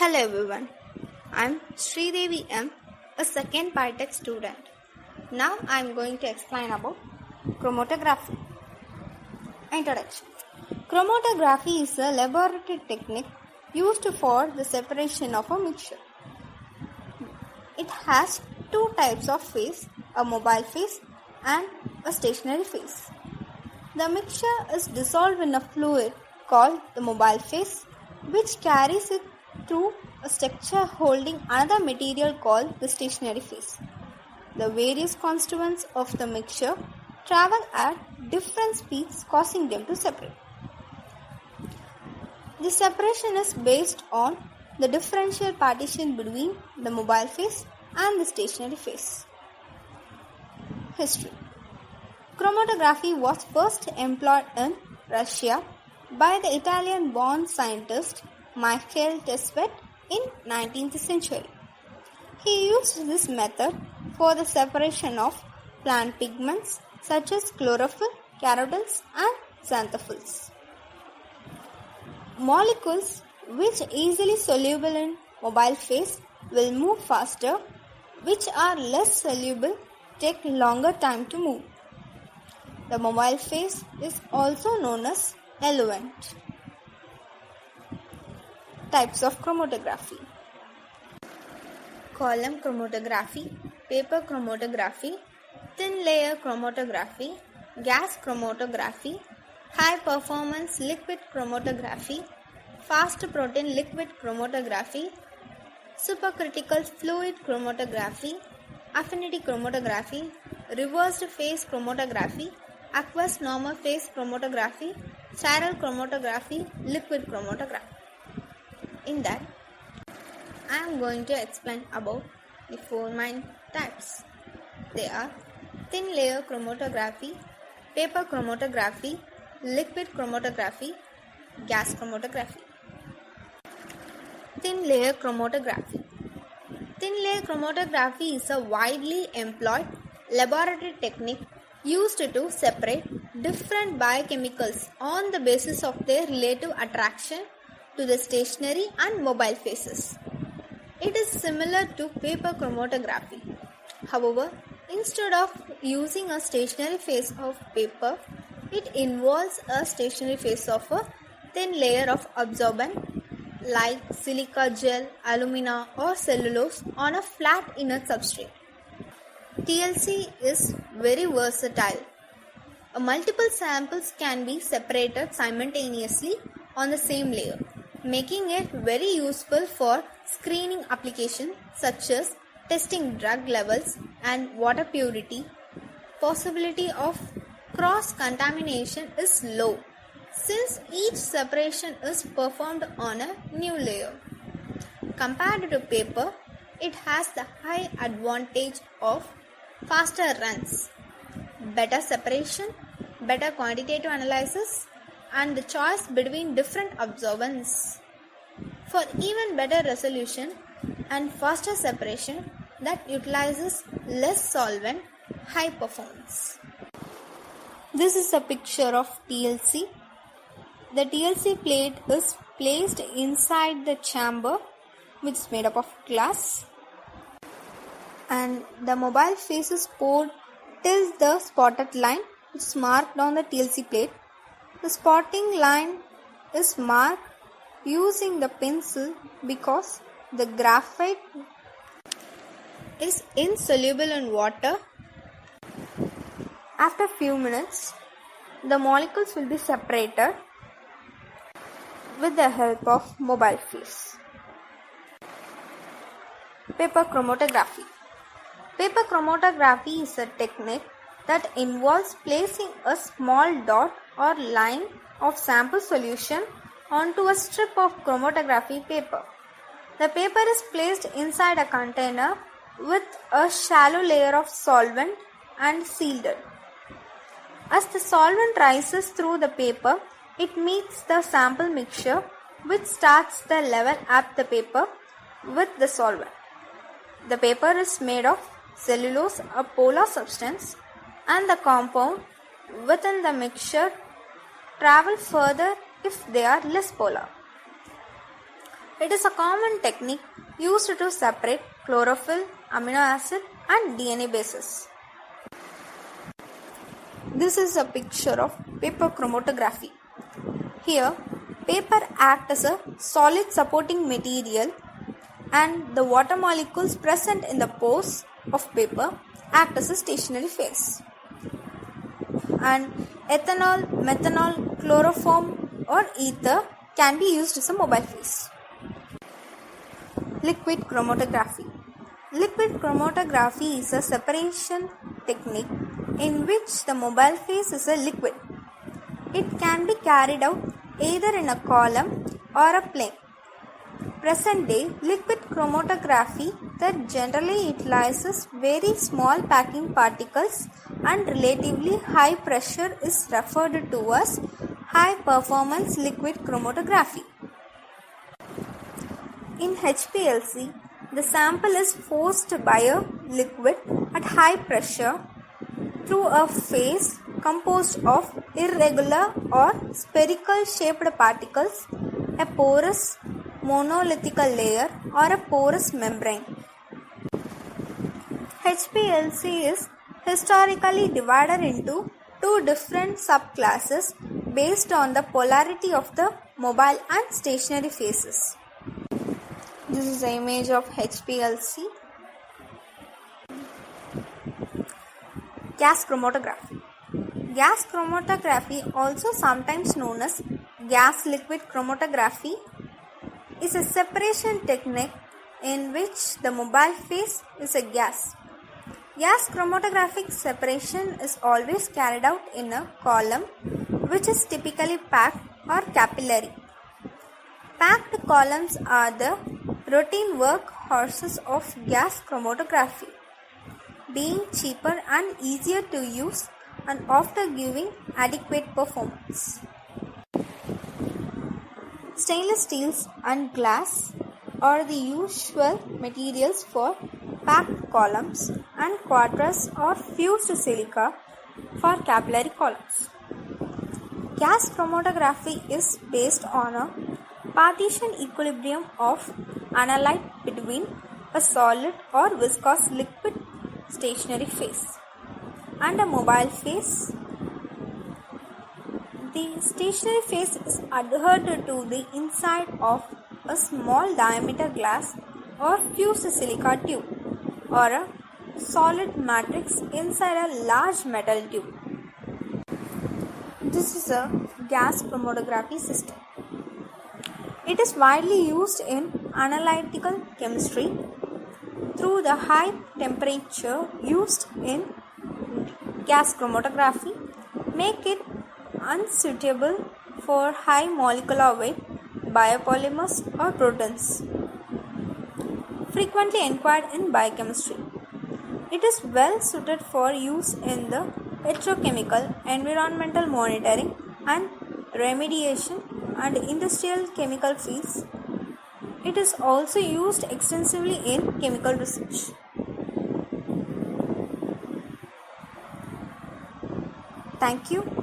Hello everyone, I'm Sridevi M, a second Bitech student. Now I'm going to explain about chromatography. Introduction. Chromatography is a laboratory technique used for the separation of a mixture. It has two types of phase, a mobile phase and a stationary phase. The mixture is dissolved in a fluid called the mobile phase, which carries it through a structure holding another material called the stationary phase. The various constituents of the mixture travel at different speeds, causing them to separate. The separation is based on the differential partition between the mobile phase and the stationary phase. History. Chromatography was first employed in Russia by the Italian-born scientist Michael Tesfaye in 19th century. He used this method for the separation of plant pigments such as chlorophyll, carotenes and xanthophylls. Molecules which are easily soluble in mobile phase will move faster, which are less soluble take longer time to move. The mobile phase is also known as eluent. Types of chromatography: column chromatography, paper chromatography, thin layer chromatography, gas chromatography, high performance liquid chromatography, fast protein liquid chromatography, supercritical fluid chromatography, affinity chromatography, reversed phase chromatography, aqueous normal phase chromatography, chiral chromatography, liquid chromatography. In that, I am going to explain about the four main types. They are thin layer chromatography, paper chromatography, liquid chromatography, gas chromatography. Thin layer chromatography. Thin layer chromatography is a widely employed laboratory technique used to separate different biochemicals on the basis of their relative attraction to the stationary and mobile phases. It is similar to paper chromatography. However, instead of using a stationary phase of paper, it involves a stationary phase of a thin layer of absorbent like silica gel, alumina or cellulose on a flat inert substrate. TLC is very versatile. Multiple samples can be separated simultaneously on the same layer, making it very useful for screening applications such as testing drug levels and water purity. Possibility of cross-contamination is low since each separation is performed on a new layer. Compared to paper, it has the high advantage of faster runs, better separation, better quantitative analysis, and the choice between different absorbance. For even better resolution and faster separation that utilizes less solvent, high performance. This is a picture of TLC. The TLC plate is placed inside the chamber, which is made up of glass, and the mobile phase is poured till the spotted line, which is marked on the TLC plate. The spotting line is marked using the pencil because the graphite is insoluble in water. After few minutes, the molecules will be separated with the help of mobile phase. Paper chromatography. Paper chromatography is a technique that involves placing a small dot or line of sample solution onto a strip of chromatography paper. The paper is placed inside a container with a shallow layer of solvent and sealed it. As the solvent rises through the paper, it meets the sample mixture, which starts the level up the paper with the solvent. The paper is made of cellulose, a polar substance, and the compound within the mixture travel further if they are less polar. It is a common technique used to separate chlorophyll, amino acid, and DNA bases. This is a picture of paper chromatography. Here, paper acts as a solid supporting material and the water molecules present in the pores of paper act as a stationary phase. And ethanol, methanol, chloroform or ether can be used as a mobile phase. Liquid chromatography. Liquid chromatography is a separation technique in which the mobile phase is a liquid. It can be carried out either in a column or a plane. Present day liquid chromatography that generally utilizes very small packing particles and relatively high pressure is referred to as high performance liquid chromatography. In HPLC, the sample is forced by a liquid at high pressure through a phase composed of irregular or spherical shaped particles, a porous monolithical layer or a porous membrane. HPLC is historically divided into two different subclasses based on the polarity of the mobile and stationary phases. This is the image of HPLC. Gas chromatography. Gas chromatography, also sometimes known as gas liquid chromatography, is a separation technique in which the mobile phase is a gas. Gas chromatographic separation is always carried out in a column which is typically packed or capillary. Packed columns are the routine workhorses of gas chromatography, being cheaper and easier to use and often giving adequate performance. Stainless steels and glass are the usual materials for packed columns and quartz or fused silica for capillary columns. Gas chromatography is based on a partition equilibrium of analyte between a solid or viscous liquid stationary phase and a mobile phase. The stationary phase is adhered to the inside of a small diameter glass or fused silica tube or a solid matrix inside a large metal tube. This is a gas chromatography system. It is widely used in analytical chemistry through the high temperature used in gas chromatography make it unsuitable for high molecular weight biopolymers or proteins frequently inquired in biochemistry. It is well suited for use in the petrochemical, environmental monitoring and remediation and industrial chemical fields. It is also used extensively in chemical research. Thank you.